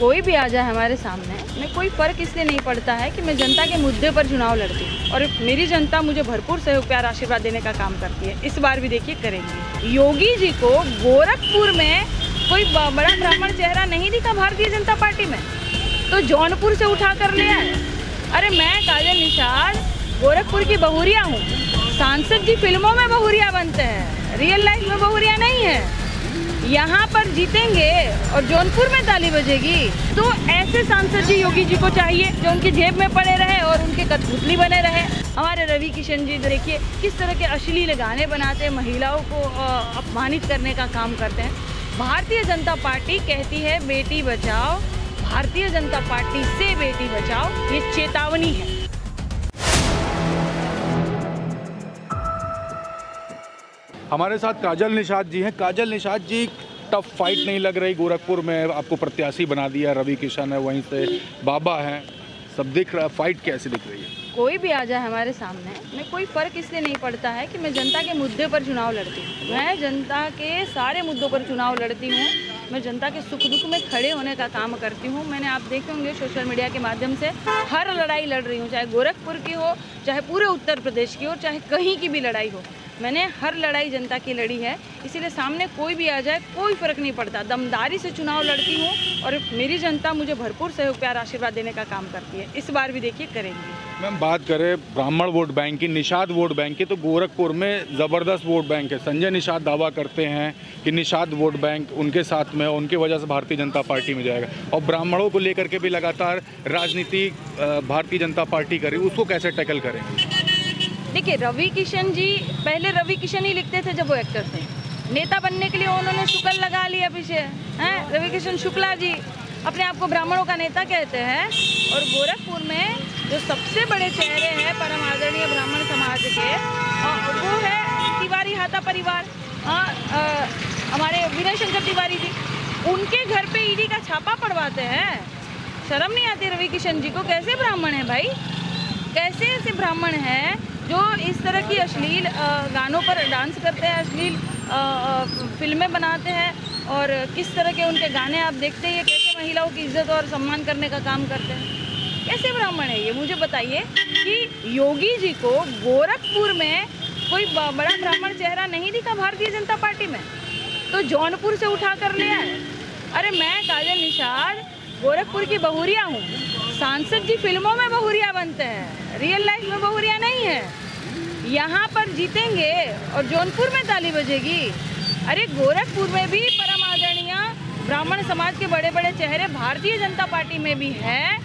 कोई भी आ जाए हमारे सामने, मैं कोई फ़र्क इसलिए नहीं पड़ता है कि मैं जनता के मुद्दे पर चुनाव लड़ती हूँ और मेरी जनता मुझे भरपूर सहयोग प्यार आशीर्वाद देने का काम करती है। इस बार भी देखिए करेंगी। योगी जी को गोरखपुर में कोई बड़ा ब्राह्मण चेहरा नहीं दिखा भारतीय जनता पार्टी में, तो जौनपुर से उठा कर ले आए। अरे मैं काजल निषाद गोरखपुर की बहुरिया हूँ। सांसद जी फिल्मों में बहुरिया बनते हैं, रियल लाइफ में बहुरिया नहीं है। यहाँ पर जीतेंगे और जौनपुर में ताली बजेगी, तो ऐसे सांसद जी योगी जी को चाहिए जो उनकी जेब में पड़े रहे और उनके कठपुतली बने रहे। हमारे रवि किशन जी देखिए किस तरह के अश्लील गाने बनाते हैं, महिलाओं को अपमानित करने का काम करते हैं। भारतीय जनता पार्टी कहती है बेटी बचाओ, भारतीय जनता पार्टी से बेटी बचाओ, ये चेतावनी है। हमारे साथ काजल निषाद जी हैं। काजल निषाद जी, टफ फाइट नहीं लग रही गोरखपुर में? आपको प्रत्याशी बना दिया, रवि किशन है, वहीं से बाबा हैं, सब दिख रहा है, फाइट कैसे दिख रही है? कोई भी आ जाए हमारे सामने, मैं कोई फ़र्क इसलिए नहीं पड़ता है कि मैं जनता के मुद्दे पर चुनाव लड़ती हूँ। मैं जनता के सारे मुद्दों पर चुनाव लड़ती हूँ। मैं जनता के सुख दुख में खड़े होने का काम करती हूँ। मैंने आप देखे होंगे सोशल मीडिया के माध्यम से हर लड़ाई लड़ रही हूँ, चाहे गोरखपुर की हो, चाहे पूरे उत्तर प्रदेश की हो, चाहे कहीं की भी लड़ाई हो। मैंने हर लड़ाई जनता की लड़ी है, इसीलिए सामने कोई भी आ जाए कोई फ़र्क नहीं पड़ता। दमदारी से चुनाव लड़ती हूँ और मेरी जनता मुझे भरपूर सहयोग प्यार आशीर्वाद देने का काम करती है। इस बार भी देखिए करेंगी। मैम, बात करें ब्राह्मण वोट बैंक की, निषाद वोट बैंक की, तो गोरखपुर में ज़बरदस्त वोट बैंक है। संजय निषाद दावा करते हैं कि निषाद वोट बैंक उनके साथ में, उनकी वजह से भारतीय जनता पार्टी में जाएगा। और ब्राह्मणों को लेकर के भी लगातार राजनीति भारतीय जनता पार्टी कर रही है, उसको कैसे टैकल करेंगे? देखिए, रवि किशन जी पहले रवि किशन ही लिखते थे जब वो एक्टर थे। नेता बनने के लिए उन्होंने शुक्ल लगा लिया पीछे, हैं? रवि किशन शुक्ला जी अपने आप को ब्राह्मणों का नेता कहते हैं और गोरखपुर में जो सबसे बड़े चेहरे हैं परम आदरणीय ब्राह्मण समाज के, वो है तिवारी हाथा परिवार। हमारे विनय शंकर तिवारी जी, उनके घर पे ईडी का छापा पड़वाते हैं। शर्म नहीं आती रवि किशन जी को? कैसे ब्राह्मण है भाई? कैसे ऐसे ब्राह्मण हैं जो इस तरह की अश्लील गानों पर डांस करते हैं, अश्लील फिल्में बनाते हैं, और किस तरह के उनके गाने आप देखते हैं, कैसे महिलाओं की इज्जत और सम्मान करने का काम करते हैं? कैसे ब्राह्मण है ये? मुझे बताइए कि योगी जी को गोरखपुर में कोई बड़ा ब्राह्मण चेहरा नहीं दिखा भारतीय जनता पार्टी में, तो जौनपुर से उठा कर ले आए। अरे मैं काजल निषाद गोरखपुर की बहुरिया हूँ। सांसद जी फिल्मों में बहुरिया बनते हैं, रियल लाइफ में बहुरिया नहीं है। यहाँ पर जीतेंगे और जौनपुर में ताली बजेगी। अरे गोरखपुर में भी परम आदरणीय ब्राह्मण समाज के बड़े बड़े चेहरे भारतीय जनता पार्टी में भी हैं।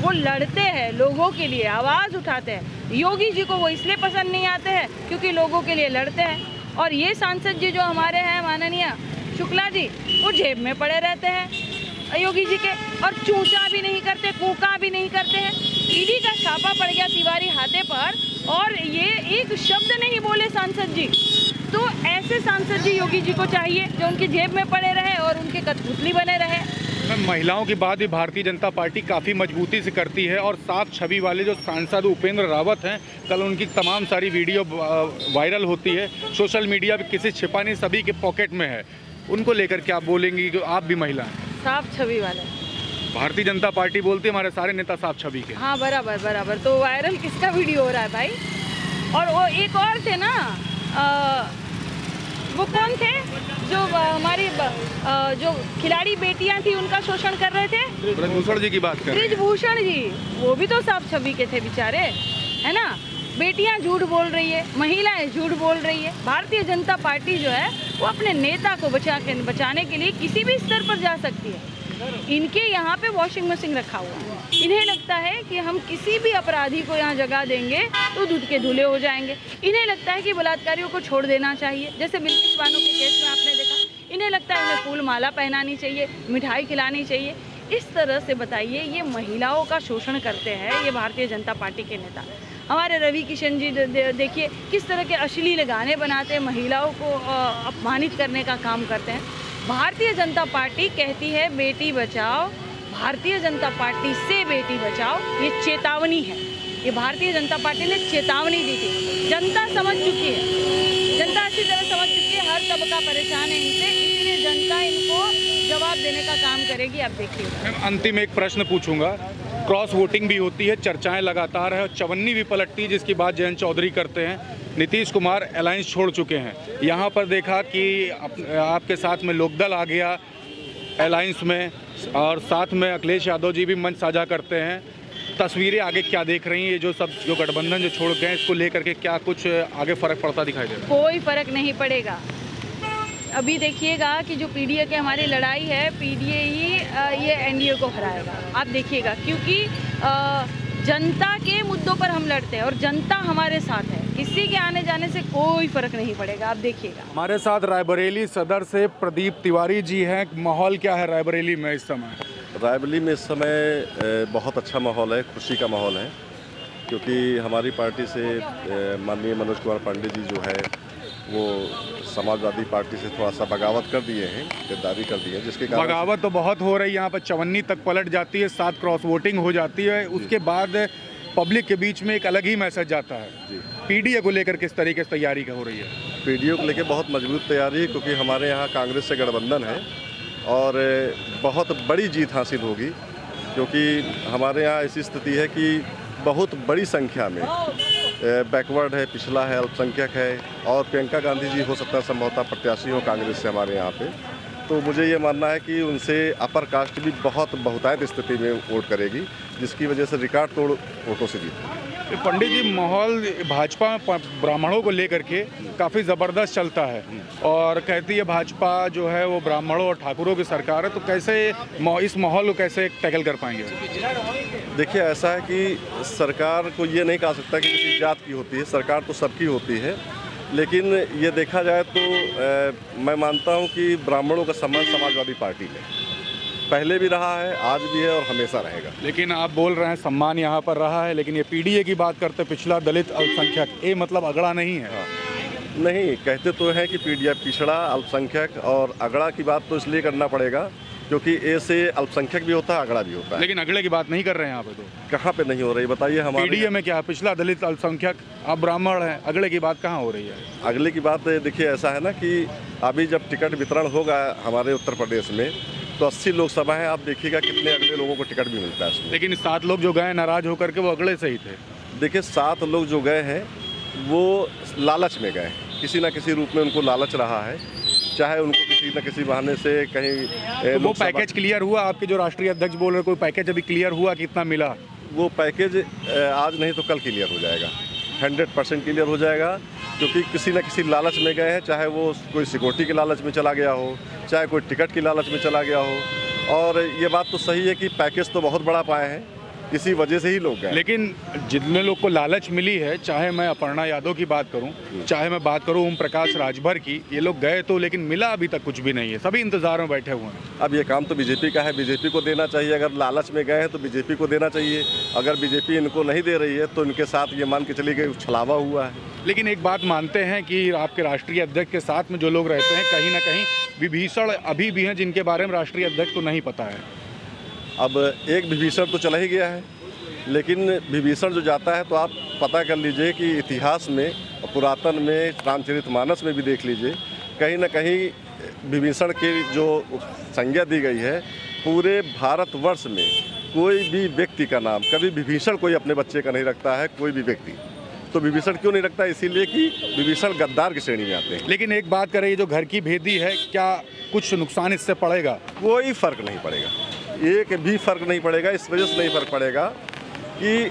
वो लड़ते हैं, लोगों के लिए आवाज़ उठाते हैं। योगी जी को वो इसलिए पसंद नहीं आते हैं क्योंकि लोगों के लिए लड़ते हैं। और ये सांसद जी जो हमारे हैं माननीय शुक्ला जी, वो जेब में पड़े रहते हैं योगी जी के, और चूचा भी नहीं करते, कूका भी नहीं करते हैं। ईडी का छापा पड़ गया तिवारी हाथे पर और ये एक शब्द नहीं बोले सांसद जी। तो ऐसे सांसद जी योगी जी को चाहिए जो उनकी जेब में पड़े रहे और उनके कठपुतली बने रहे। महिलाओं की बात भी भारतीय जनता पार्टी काफ़ी मजबूती से करती है और साफ छवि वाले जो सांसद उपेंद्र रावत हैं, कल उनकी तमाम सारी वीडियो वायरल होती है सोशल मीडिया पे, किसी छिपा नहीं, सभी के पॉकेट में है। उनको लेकर क्या बोलेंगी कि आप भी महिला हैं? साफ छवि वाले भारतीय जनता पार्टी बोलती है हमारे सारे नेता साफ छवि के। हाँ, बराबर बराबर। तो वायरल किसका वीडियो हो रहा है भाई? और वो एक और थे ना, वो कौन थे जो हमारी जो खिलाड़ी बेटियां थी उनका शोषण कर रहे थे? ब्रजभूषण जी की बात कर रहे हैं। ब्रजभूषण जी, वो भी तो साफ छवि के थे बेचारे, है ना? बेटियां झूठ बोल रही है, महिलाएं झूठ बोल रही है। भारतीय जनता पार्टी जो है वो अपने नेता को बचाने के लिए किसी भी स्तर पर जा सकती है। इनके यहाँ पे वॉशिंग मशीन रखा हुआ है। इन्हें लगता है कि हम किसी भी अपराधी को यहाँ जगह देंगे तो दूध के धुले हो जाएंगे। इन्हें लगता है कि बलात्कारियों को छोड़ देना चाहिए, जैसे बिल्किस बानो के केस में आपने देखा। इन्हें लगता है इन्हें फूल माला पहनानी चाहिए, मिठाई खिलानी चाहिए। इस तरह से बताइए, ये महिलाओं का शोषण करते हैं ये भारतीय जनता पार्टी के नेता। हमारे रवि किशन जी देखिए किस तरह के अश्लील गाने बनाते हैं, महिलाओं को अपमानित करने का काम करते हैं। भारतीय जनता पार्टी कहती है बेटी बचाओ, भारतीय जनता पार्टी से बेटी बचाओ, ये चेतावनी है। ये भारतीय जनता पार्टी ने चेतावनी दी थी। जनता समझ चुकी है, जनता अच्छी तरह समझ चुकी है, हर तबका परेशान है इनसे, इसलिए जनता इनको जवाब देने का काम करेगी, आप देखिएगा। मैम अंतिम एक प्रश्न पूछूंगा, क्रॉस वोटिंग भी होती है, चर्चाएं लगातार है और चवन्नी भी पलटती है, जिसकी बात जयंत चौधरी करते हैं। नीतीश कुमार अलायंस छोड़ चुके हैं, यहाँ पर देखा कि आपके साथ में लोकदल आ गया अलायंस में, और साथ में अखिलेश यादव जी भी मंच साझा करते हैं। तस्वीरें आगे क्या देख रही हैं, ये जो सब जो गठबंधन जो छोड़ गए, इसको लेकर के क्या कुछ आगे फर्क पड़ता दिखाई दे रहा है? कोई फर्क नहीं पड़ेगा। अभी देखिएगा कि जो पीडीए की हमारी लड़ाई है, पीडीए ही ये एनडीए को हराएगा, आप देखिएगा, क्योंकि जनता के मुद्दों पर हम लड़ते हैं और जनता हमारे साथ है। किसी के आने जाने से कोई फर्क नहीं पड़ेगा, आप देखिएगा। हमारे साथ रायबरेली सदर से प्रदीप तिवारी जी हैं। माहौल क्या है रायबरेली में इस समय? रायबरेली में इस समय बहुत अच्छा माहौल है, खुशी का माहौल है, क्योंकि हमारी पार्टी से माननीय मनोज कुमार पांडे जी जो है वो समाजवादी पार्टी से थोड़ा सा बगावत कर दिए हैं, गद्दारी कर दी है, जिसके कारण बगावत तो बहुत हो रही है। यहाँ पर चवन्नी तक पलट जाती है, 7 क्रॉस वोटिंग हो जाती है, उसके बाद पब्लिक के बीच में एक अलग ही मैसेज जाता है। जी, पीडीए को लेकर किस तरीके से तैयारी हो रही है? पीडीए को लेकर बहुत मजबूत तैयारी है, क्योंकि हमारे यहाँ कांग्रेस से गठबंधन है और बहुत बड़ी जीत हासिल होगी, क्योंकि हमारे यहाँ ऐसी स्थिति है कि बहुत बड़ी संख्या में बैकवर्ड है, पिछला है, अल्पसंख्यक है, और प्रियंका गांधी जी हो सकता है संभवतः प्रत्याशी हो कांग्रेस से हमारे यहाँ पे। तो मुझे ये मानना है कि उनसे अपर कास्ट भी बहुत बहुतायत स्थिति में वोट करेगी, जिसकी वजह से रिकॉर्ड तोड़ वोटों से जीत। पंडित जी, माहौल भाजपा में ब्राह्मणों को लेकर के काफ़ी ज़बरदस्त चलता है और कहती है भाजपा जो है वो ब्राह्मणों और ठाकुरों की सरकार है, तो कैसे इस माहौल को कैसे टैकल कर पाएंगे? देखिए, ऐसा है कि सरकार को ये नहीं कहा सकता कि किसी जात की होती है, सरकार तो सबकी होती है, लेकिन ये देखा जाए तो मैं मानता हूँ कि ब्राह्मणों का सम्मान समाजवादी पार्टी है, पहले भी रहा है, आज भी है और हमेशा रहेगा। लेकिन आप बोल रहे हैं सम्मान यहाँ पर रहा है, लेकिन ये पीडीए की बात करते पिछड़ा, दलित, अल्पसंख्यक, ये मतलब अगड़ा नहीं है? हाँ, नहीं, कहते तो हैं कि पीडीए पिछड़ा, अल्पसंख्यक और अगड़ा की बात तो इसलिए करना पड़ेगा क्योंकि ए से अल्पसंख्यक भी होता है, अगड़ा भी होता है। लेकिन अगले की बात नहीं कर रहे हैं यहाँ पे, तो कहाँ पे नहीं हो रही बताइए? हमारे पीडीए में क्या पिछला, दलित, अल्पसंख्यक, आप ब्राह्मण हैं, अगले की बात कहाँ हो रही है? अगले की बात देखिए, ऐसा है ना कि अभी जब टिकट वितरण होगा हमारे उत्तर प्रदेश में तो 80 लोकसभा है, आप देखिएगा कितने अगले लोगों को टिकट भी मिलता है उसमें। लेकिन 7 लोग जो गए नाराज होकर के वो अगले से ही थे। देखिए, 7 लोग जो गए हैं वो लालच में गए, किसी ना किसी रूप में उनको लालच रहा है, चाहे उनको किसी न किसी बहाने से कहीं तो वो पैकेज क्लियर हुआ? आपके जो राष्ट्रीय अध्यक्ष बोल रहे, कोई पैकेज अभी क्लियर हुआ, कितना मिला? वो पैकेज आज नहीं तो कल क्लियर हो जाएगा, 100% क्लियर हो जाएगा, क्योंकि किसी न किसी लालच में गए हैं, चाहे वो कोई सिक्योरिटी के लालच में चला गया हो, चाहे कोई टिकट की लालच में चला गया हो। और ये बात तो सही है कि पैकेज तो बहुत बड़ा पाए हैं, इसी वजह से ही लोग गए। लेकिन जितने लोग को लालच मिली है, चाहे मैं अपर्णा यादव की बात करूं, चाहे मैं बात करूं ओम प्रकाश राजभर की, ये लोग गए तो, लेकिन मिला अभी तक कुछ भी नहीं है, सभी इंतजार में बैठे हुए हैं। अब ये काम तो बीजेपी का है, बीजेपी को देना चाहिए। अगर लालच में गए हैं तो बीजेपी को देना चाहिए, अगर बीजेपी इनको नहीं दे रही है तो इनके साथ ये मान के चली गई छलावा हुआ है। लेकिन एक बात मानते हैं कि आपके राष्ट्रीय अध्यक्ष के साथ में जो लोग रहते हैं, कहीं ना कहीं विभीषण अभी भी हैं जिनके बारे में राष्ट्रीय अध्यक्ष को नहीं पता है। अब एक विभीषण तो चला ही गया है, लेकिन विभीषण जो जाता है तो आप पता कर लीजिए कि इतिहास में, पुरातन में, रामचरितमानस में भी देख लीजिए, कहीं ना कहीं विभीषण की जो संज्ञा दी गई है, पूरे भारतवर्ष में कोई भी व्यक्ति का नाम कभी विभीषण कोई अपने बच्चे का नहीं रखता है, कोई भी व्यक्ति। तो विभीषण क्यों नहीं रखता? इसीलिए कि विभीषण गद्दार की श्रेणी में आते हैं। लेकिन एक बात करें, जो घर की भेदी है, क्या कुछ नुकसान इससे पड़ेगा? कोई फर्क नहीं पड़ेगा, एक भी फर्क नहीं पड़ेगा। इस वजह से नहीं फर्क पड़ेगा कि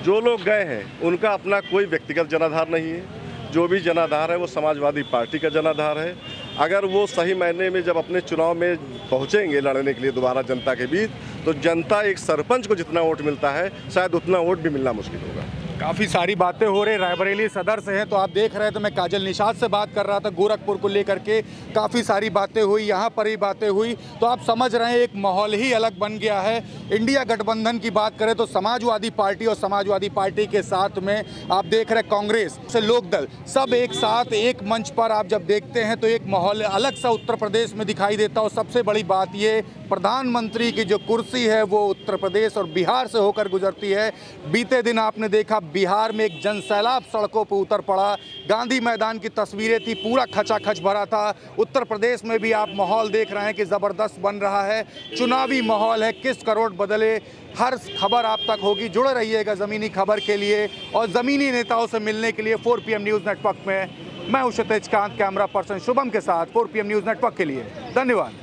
जो लोग गए हैं उनका अपना कोई व्यक्तिगत जनाधार नहीं है, जो भी जनाधार है वो समाजवादी पार्टी का जनाधार है। अगर वो सही मायने में जब अपने चुनाव में पहुंचेंगे लड़ने के लिए दोबारा जनता के बीच, तो जनता एक सरपंच को जितना वोट मिलता है शायद उतना वोट भी मिलना मुश्किल होगा। काफ़ी सारी बातें हो रही, रायबरेली सदर से हैं तो आप देख रहे थे, मैं काजल निषाद से बात कर रहा था, गोरखपुर को लेकर के काफ़ी सारी बातें हुई, यहाँ पर ही बातें हुई, तो आप समझ रहे हैं एक माहौल ही अलग बन गया है। इंडिया गठबंधन की बात करें तो समाजवादी पार्टी और समाजवादी पार्टी के साथ में आप देख रहे कांग्रेस से लोकदल, सब एक साथ एक मंच पर आप जब देखते हैं तो एक माहौल अलग सा उत्तर प्रदेश में दिखाई देता है। और सबसे बड़ी बात ये प्रधानमंत्री की जो कुर्सी है वो उत्तर प्रदेश और बिहार से होकर गुजरती है। बीते दिन आपने देखा बिहार में एक जनसैलाब सड़कों पर उतर पड़ा, गांधी मैदान की तस्वीरें थी, पूरा खचाखच भरा था। उत्तर प्रदेश में भी आप माहौल देख रहे हैं कि ज़बरदस्त बन रहा है, चुनावी माहौल है, किस करोड़ बदले। हर खबर आप तक होगी, जुड़े रहिएगा ज़मीनी खबर के लिए और ज़मीनी नेताओं से मिलने के लिए 4 PM न्यूज़ नेटवर्क में। मैं हूं क्षितिज कांत, कैमरा पर्सन शुभम के साथ 4 PM न्यूज़ नेटवर्क के लिए। धन्यवाद।